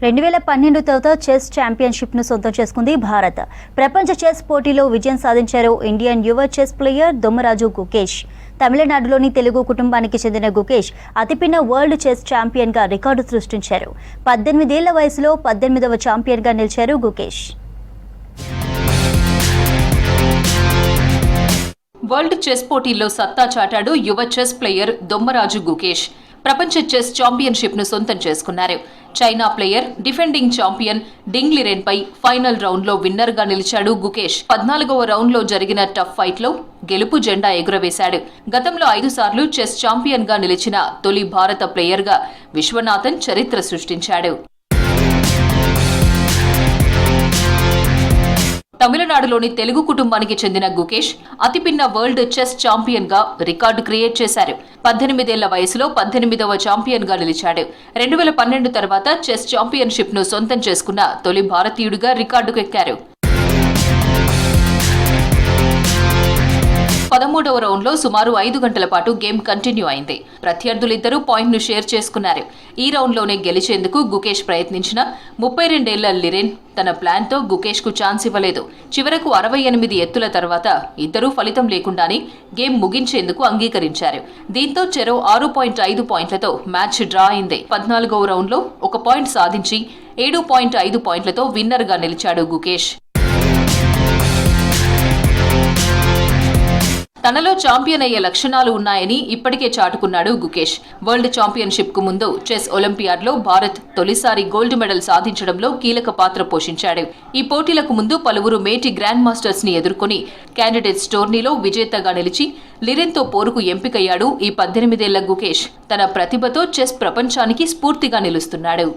2012 తర్వాత chess championship ను సొంతం చేసుకుంది భారత్. ప్రపంచ చెస్ పోటీలో విజయం సాధించారు ఇండియన్ యువ చెస్ ప్లేయర్ దొమ్మరాజు గుకేష్. తమిళనాడులోని తెలుగు కుటుంబానికి చెందిన గుకేష్ అతిపిన్న వరల్డ్ చెస్ ఛాంపియన్ గా రికార్డు సృష్టించారు. 18 ఏళ్ల వయసులో 18వ ఛాంపియన్ గా నిలిచారు గుకేష్. వరల్డ్ చెస్ పోటీల్లో సత్తా చాటాడు యువ చెస్ ప్లేయర్ దొమ్మరాజు గుకేష్. ప్రపంచ చెస్ ఛాంపియన్షిప్ ను సొంతం చేసుకున్నారు. China player defending champion Ding Liren పై ఫైనల్ రౌండ్ లో విన్నర్ గా నిలిచాడు గుకేష్. 14వ రౌండ్ లో జరిగిన టఫ్ ఫైట్ లో గెలుపు జెండా ఎగురవేశాడు. గతంలో 5 సార్లు చెస్ ఛాంపియన్ గా నిలిచిన తొలి భారత ప్లేయర్ గా విశ్వనాథన్ చరిత్ర సృష్టించాడు. తమిళనాడులోని తెలుగు కుటుంబానికి చెందిన గుకేష్ అతిపిన్న వరల్డ్ చెస్ ఛాంపియన్ గా రికార్డు క్రియేట్ చేశారు. 18 ఏళ్ల వయసులో 18వ ఛాంపియన్ గా నిలిచాడు. 2012 తర్వాత చెస్ ఛాంపియన్షిప్ ను సొంతం చేసుకున్న తొలి భారతీయుడిగా రికార్డుకు ఎక్కారు. 13వ రౌండ్ లో సుమారు 5 గంటల పాటు గేమ్ కంటిన్యూ అయింది. ప్రత్యర్థులిద్దరూ పాయింట్ ను షేర్ చేసుకున్నారు. ఈ రౌండ్ లోనే గెలిచేందుకు గుకేష్ ప్రయత్నించిన 32 ఏళ్ల లిరెన్ తన ప్లాన్ తో గుకేష్ కు ఛాన్స్ ఇవ్వలేదు. చివరకు 68 ఎత్తుల తర్వాత ఇద్దరూ ఫలితం లేకుండానే గేమ్ ముగించేందుకు అంగీకరించారు. దీంతో చెరో 6.5 పాయింట్లతో మ్యాచ్ డ్రా అయింది. 14వ రౌండ్ లో 1 పాయింట్ సాధించి 7.5 పాయింట్లతో విన్నర్ గా నిలిచాడు గుకేష్. తనలో ఛాంపియన్ అయ్యే లక్షణాలు ఉన్నాయని ఇప్పటికే చాటుకున్నాడు గుకేష్. వరల్డ్ ఛాంపియన్షిప్ కు ముందు చెస్ ఒలింపియాడ్లో భారత్ తొలిసారి గోల్డ్ మెడల్ సాధించడంలో కీలక పాత్ర పోషించాడు. ఈ పోటీలకు ముందు పలువురు మేటి గ్రాండ్ మాస్టర్స్ ని ఎదుర్కొని క్యాండిడేట్స్ టోర్నీలో విజేతగా నిలిచి లిరెన్తో పోరుకు ఎంపికయ్యాడు ఈ 18 ఏళ్ల గుకేష్. తన ప్రతిభతో చెస్ ప్రపంచానికి స్ఫూర్తిగా నిలుస్తున్నాడు.